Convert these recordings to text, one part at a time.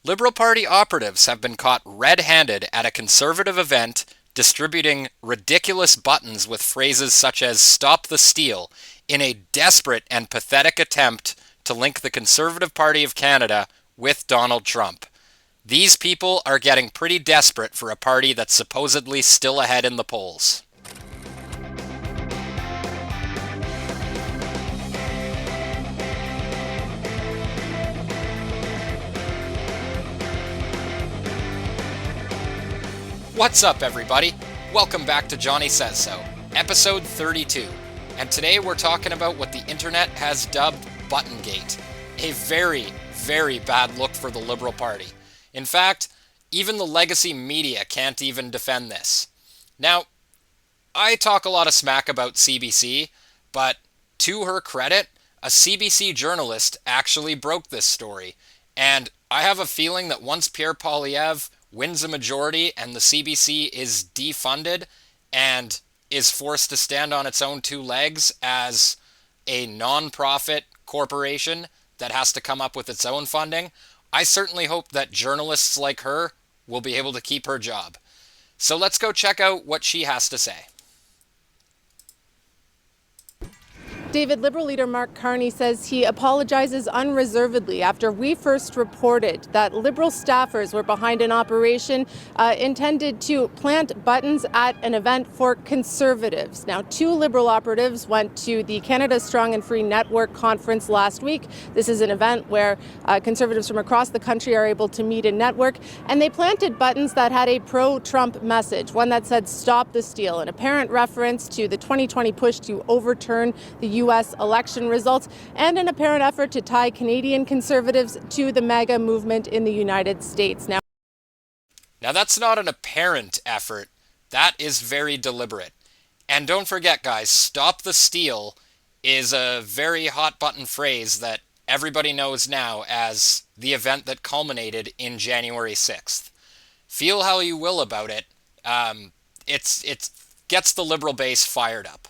Liberal Party operatives have been caught red-handed at a Conservative event distributing ridiculous buttons with phrases such as "Stop the Steal" in a desperate and pathetic attempt to link the Conservative Party of Canada with Donald Trump. These people are getting pretty desperate for a party that's supposedly still ahead in the polls. What's up, everybody? Welcome back to Jonny Says So, episode 32. And today we're talking about what the internet has dubbed BUTTONGATE, a very, very bad look for the Liberal Party. In fact, even the legacy media can't even defend this. Now, I talk a lot of smack about CBC, but to her credit, a CBC journalist actually broke this story. And I have a feeling that once Pierre Poilievre wins a majority and the CBC is defunded and is forced to stand on its own two legs as a non-profit corporation that has to come up with its own funding, I certainly hope that journalists like her will be able to keep her job. So let's go check out what she has to say. David, Liberal leader Mark Carney says he apologizes unreservedly after we first reported that Liberal staffers were behind an operation intended to plant buttons at an event for Conservatives. Now, two Liberal operatives went to the Canada Strong and Free Network conference last week. This is an event where Conservatives from across the country are able to meet and network, and they planted buttons that had a pro-Trump message, one that said "Stop the Steal," an apparent reference to the 2020 push to overturn the U.S. election results, and an apparent effort to tie Canadian Conservatives to the MAGA movement in the United States. Now that's not an apparent effort. That is very deliberate. And don't forget, guys, "Stop the Steal" is a very hot button phrase that everybody knows now as the event that culminated in January 6th. Feel how you will about it. It gets the Liberal base fired up.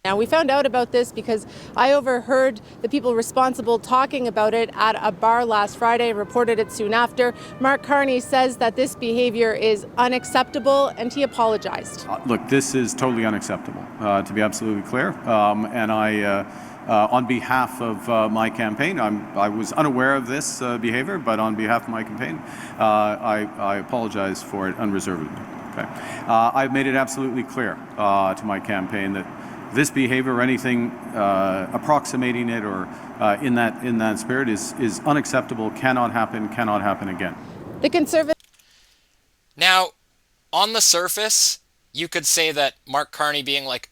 Now, we found out about this because I overheard the people responsible talking about it at a bar last Friday and reported it soon after. Mark Carney says that this behavior is unacceptable and he apologized. Look, this is totally unacceptable, to be absolutely clear. And I, on behalf of my campaign, I was unaware of this behavior, but on behalf of my campaign, I apologize for it unreservedly. Okay? I've made it absolutely clear to my campaign that this behavior or anything approximating it or in that spirit is unacceptable, cannot happen again. The Conservative. Now, on the surface, you could say that Mark Carney being like,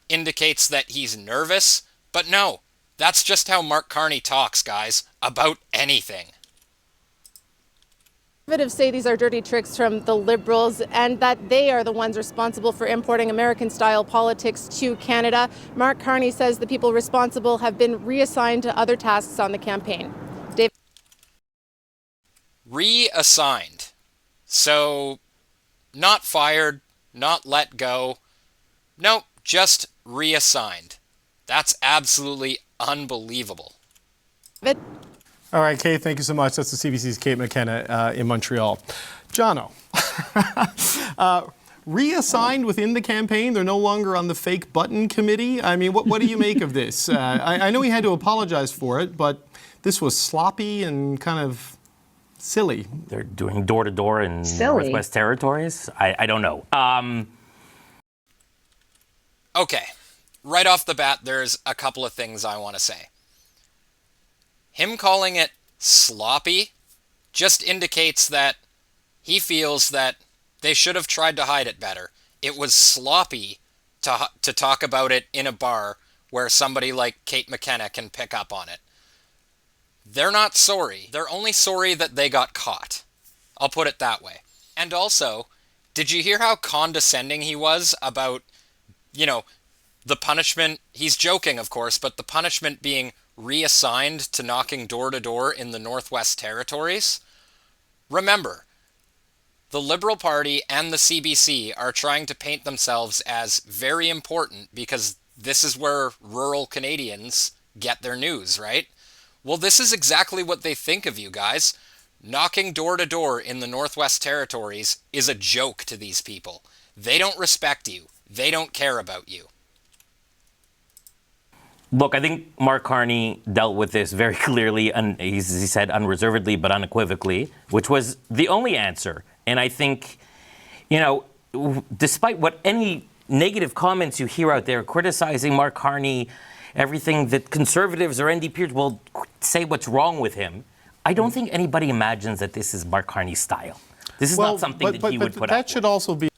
indicates that he's nervous, but no, that's just how Mark Carney talks, guys, about anything. Conservatives say these are dirty tricks from the Liberals and that they are the ones responsible for importing American-style politics to Canada. Mark Carney says the people responsible have been reassigned to other tasks on the campaign. Dave? Reassigned. So, not fired, not let go. Nope, just reassigned. That's absolutely unbelievable. David? All right, Kate, thank you so much. That's the CBC's Kate McKenna in Montreal. Jono, reassigned within the campaign? They're no longer on the fake button committee? I mean, what do you make of this? I know he had to apologize for it, but this was sloppy and kind of silly. They're doing door-to-door in Northwest Territories? I don't know. Okay, right off the bat, there's a couple of things I want to say. Him calling it sloppy just indicates that he feels that they should have tried to hide it better. It was sloppy to talk about it in a bar where somebody like Kate McKenna can pick up on it. They're not sorry. They're only sorry that they got caught. I'll put it that way. And also, did you hear how condescending he was about, the punishment? He's joking, of course, but the punishment being reassigned to knocking door to door in the Northwest Territories? Remember, the Liberal Party and the CBC are trying to paint themselves as very important because this is where rural Canadians get their news, right? Well, this is exactly what they think of you guys. Knocking door to door in the Northwest Territories is a joke to these people. They don't respect you. They don't care about you. Look, I think Mark Carney dealt with this very clearly, and he said unreservedly but unequivocally, which was the only answer. And I think, despite what any negative comments you hear out there criticizing Mark Carney, everything that conservatives or NDPers will say what's wrong with him, I don't think anybody imagines that this is Mark Carney's style. This is not something that he would put up that should also be.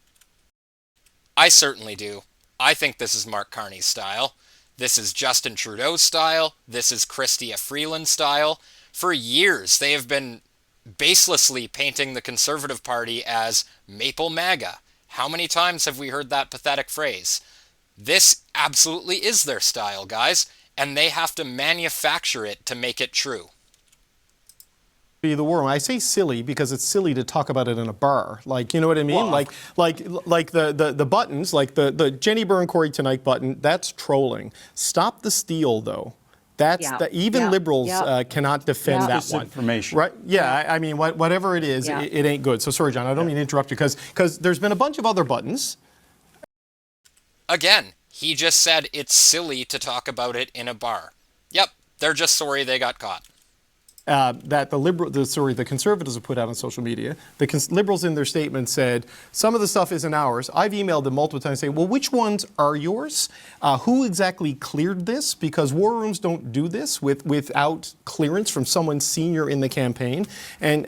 I certainly do. I think this is Mark Carney's style. This is Justin Trudeau's style. This is Chrystia Freeland's style. For years, they have been baselessly painting the Conservative Party as Maple MAGA. How many times have we heard that pathetic phrase? This absolutely is their style, guys, and they have to manufacture it to make it true. Be the war. I say silly because it's silly to talk about it in a bar. Like, you know what I mean? Well, like the buttons, like the Jenny Byrne Corey Tonight button, that's trolling. Stop the steal, though. That's even liberals cannot defend that one. Information. Right? Yeah. I mean, whatever it is, it ain't good. So sorry, John. I don't mean to interrupt you because there's been a bunch of other buttons. Again, he just said it's silly to talk about it in a bar. Yep, they're just sorry they got caught. That the conservatives have put out on social media. The liberals in their statement said, some of the stuff isn't ours. I've emailed them multiple times saying, well, which ones are yours? Who exactly cleared this? Because war rooms don't do this without clearance from someone senior in the campaign. And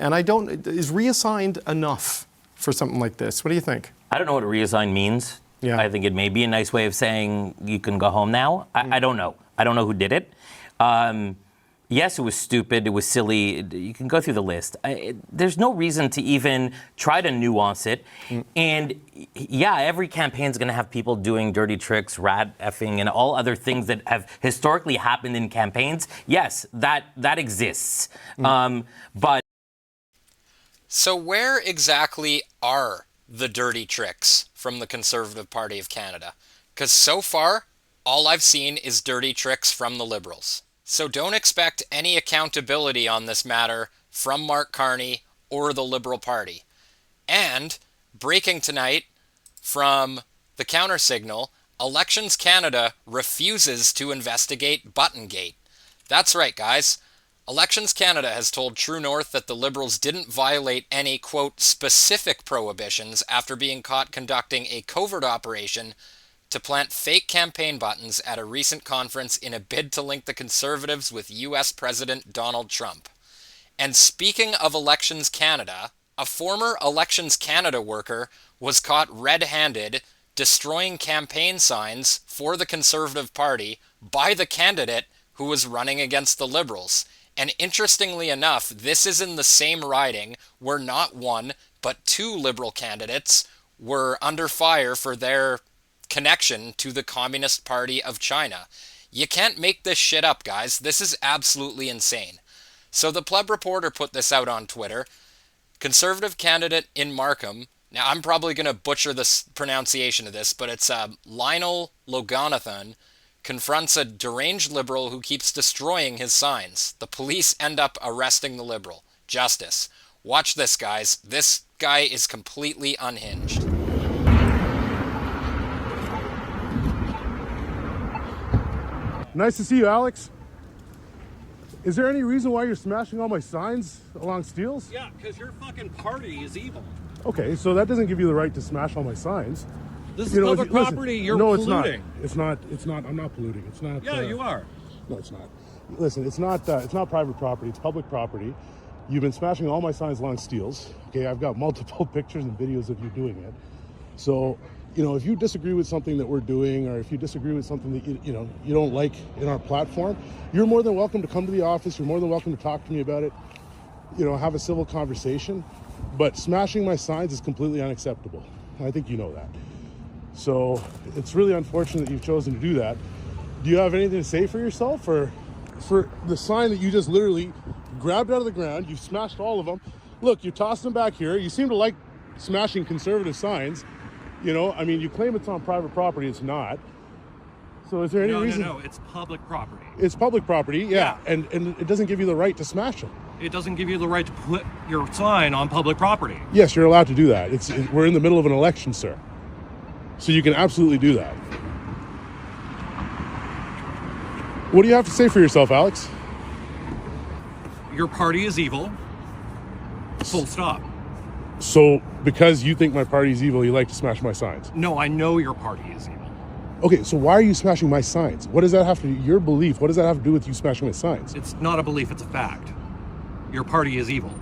is reassigned enough for something like this? What do you think? I don't know what reassign means. Yeah. I think it may be a nice way of saying you can go home now. I don't know. I don't know who did it. Yes, it was stupid. It was silly. You can go through the list. There's no reason to even try to nuance it. And yeah, every campaign's going to have people doing dirty tricks, rat effing, and all other things that have historically happened in campaigns. Yes, that exists. But so where exactly are the dirty tricks from the Conservative Party of Canada? Because so far, all I've seen is dirty tricks from the Liberals. So don't expect any accountability on this matter from Mark Carney or the Liberal Party. And breaking tonight from the countersignal, Elections Canada refuses to investigate BUTTONGATE. That's right, guys. Elections Canada has told True North that the Liberals didn't violate any, quote, specific prohibitions after being caught conducting a covert operation to plant fake campaign buttons at a recent conference in a bid to link the Conservatives with U.S. President Donald Trump. And speaking of Elections Canada, a former Elections Canada worker was caught red-handed destroying campaign signs for the Conservative Party by the candidate who was running against the Liberals. And interestingly enough, this is in the same riding where not one, but two Liberal candidates were under fire for their connection to the Communist Party of China. You can't make this shit up, guys. This is absolutely insane. So the Pleb Reporter put this out on Twitter. Conservative candidate in Markham. Now, I'm probably going to butcher the pronunciation of this, but it's Lionel Loganathan confronts a deranged Liberal who keeps destroying his signs. The police end up arresting the Liberal. Justice. Watch this, guys. This guy is completely unhinged. Nice to see you, Alex. Is there any reason why you're smashing all my signs along Steeles? Yeah, because your fucking party is evil. Okay, so that doesn't give you the right to smash all my signs. This is public property. You're polluting. It's not. I'm not polluting. It's not. Yeah, you are. No, it's not. Listen, it's not private property. It's public property. You've been smashing all my signs along Steeles. Okay, I've got multiple pictures and videos of you doing it. So, if you disagree with something that we're doing, or if you disagree with something that you don't like in our platform, you're more than welcome to come to the office. You're more than welcome to talk to me about it. Have a civil conversation. But smashing my signs is completely unacceptable. I think you know that. So it's really unfortunate that you've chosen to do that. Do you have anything to say for yourself, or for the sign that you just literally grabbed out of the ground? You've smashed all of them. Look, you tossed them back here. You seem to like smashing conservative signs. You claim it's on private property. It's not. So is there any reason? No, it's public property. It's public property, yeah. And it doesn't give you the right to smash them. It doesn't give you the right to put your sign on public property. Yes, you're allowed to do that. We're in the middle of an election, sir. So you can absolutely do that. What do you have to say for yourself, Alex? Your party is evil. Full stop. So because you think my party is evil, you like to smash my signs? No, I know your party is evil. Okay, so why are you smashing my signs? What does that have to do, your belief, what does that have to do with you smashing my signs? It's not a belief, it's a fact. Your party is evil.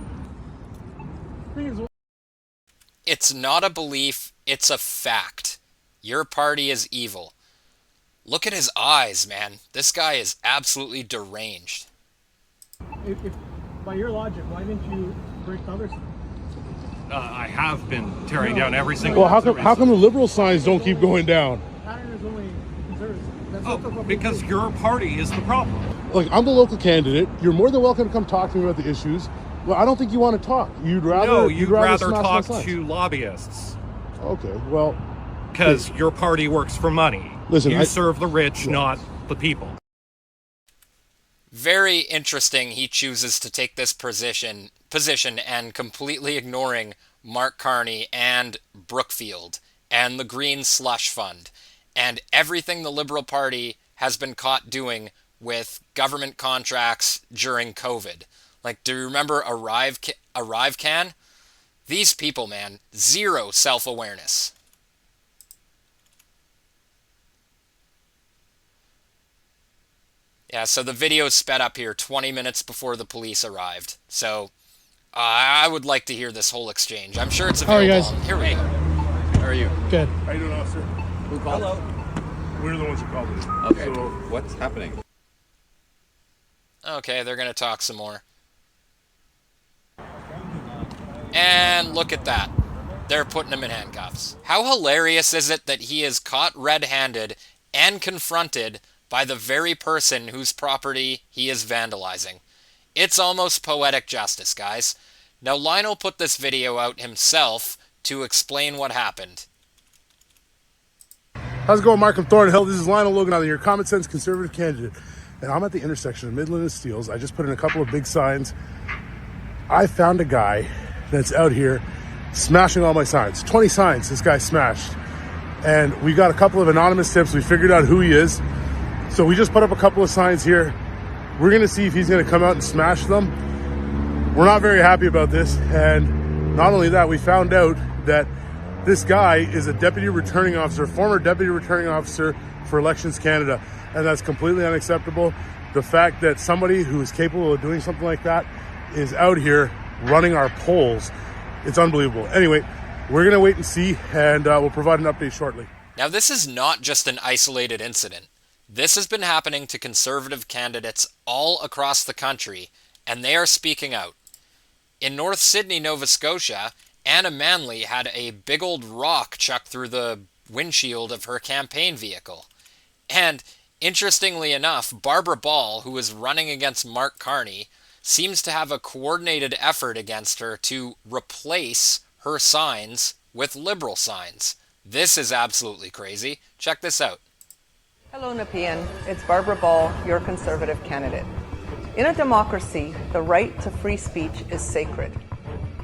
It's not a belief, it's a fact. Your party is evil. Look at his eyes, man. This guy is absolutely deranged. If by your logic, why didn't you break the other signs? I have been tearing down every single Well, how come the liberal signs don't keep going down? Pattern is only conservative. That's Oh, not the because your party is the problem. Like, I'm the local candidate. You're more than welcome to come talk to me about the issues. Well, I don't think you want to talk. You'd rather rather smash my talk signs. to lobbyists. Okay, well, Because your party works for money. Listen, you I- serve the rich, not the people. Very interesting he chooses to take this position and completely ignoring Mark Carney and Brookfield and the Green Slush Fund and everything the Liberal Party has been caught doing with government contracts during COVID. Like, do you remember ArriveCan? These people, man, zero self-awareness. Yeah, so the video is sped up here 20 minutes before the police arrived. So, I would like to hear this whole exchange. I'm sure it's available. How are you guys? Here we go. How are you? Good. how you doing, officer? Who called? Hello. We're the ones who called it. Okay. So, What's happening? Okay, they're going to talk some more. And look at that. They're putting him in handcuffs. How hilarious is it that he is caught red-handed and confronted by the very person whose property he is vandalizing? It's almost poetic justice, guys. Now, Lionel put this video out himself to explain what happened. how's it going, Markham-Thornhill? This is Lionel Loganathan, your common sense conservative candidate. And I'm at the intersection of Midland and Steeles. I just put in a couple of big signs. I found a guy that's out here smashing all my signs. 20 signs this guy smashed. And we got a couple of anonymous tips. We figured out who he is. So we just put up a couple of signs here. We're going to see if he's going to come out and smash them. We're not very happy about this. And not only that, we found out that this guy is a deputy returning officer, former deputy returning officer for Elections Canada. And that's completely unacceptable. The fact that somebody who is capable of doing something like that is out here running our polls, it's unbelievable. Anyway, we're going to wait and see, and we'll provide an update shortly. Now, this is not just an isolated incident. This has been happening to Conservative candidates all across the country, and they are speaking out. In North Sydney, Nova Scotia, Anna Manley had a big old rock chucked through the windshield of her campaign vehicle. And interestingly enough, Barbara Ball, who is running against Mark Carney, seems to have a coordinated effort against her to replace her signs with Liberal signs. This is absolutely crazy. Check this out. Hello, Nepean. It's Barbara Ball, your Conservative candidate. In a democracy, the right to free speech is sacred.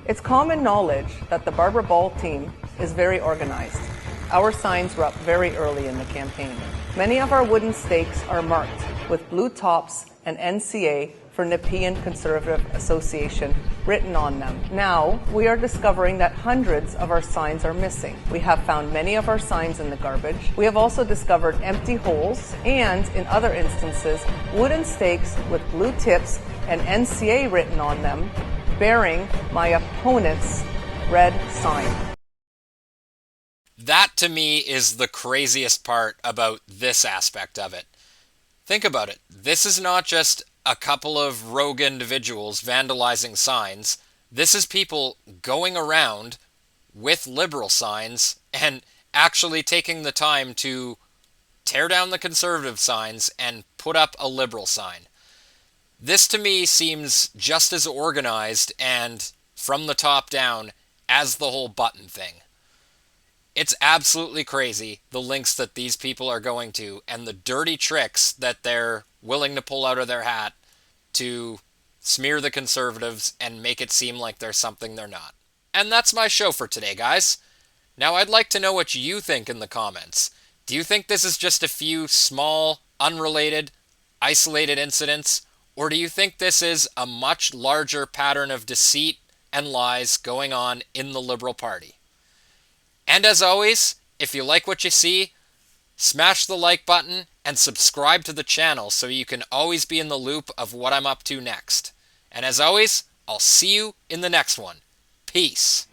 It's common knowledge that the Barbara Ball team is very organized. Our signs were up very early in the campaign. Many of our wooden stakes are marked with blue tops and NCA for Nepean Conservative Association written on them. Now, we are discovering that hundreds of our signs are missing. We have found many of our signs in the garbage. We have also discovered empty holes and, in other instances, wooden stakes with blue tips and NCA written on them, bearing my opponent's red sign. That, to me, is the craziest part about this aspect of it. Think about it. This is not just a couple of rogue individuals vandalizing signs. This is people going around with Liberal signs and actually taking the time to tear down the Conservative signs and put up a Liberal sign. This, to me, seems just as organized and from the top down as the whole button thing. It's absolutely crazy, the lengths that these people are going to and the dirty tricks that they're willing to pull out of their hat to smear the conservatives and make it seem like they're something they're not. And that's my show for today, guys. Now, I'd like to know what you think in the comments. Do you think this is just a few small, unrelated, isolated incidents? Or do you think this is a much larger pattern of deceit and lies going on in the Liberal Party? And as always, if you like what you see, smash the like button and subscribe to the channel so you can always be in the loop of what I'm up to next. And as always, I'll see you in the next one. Peace.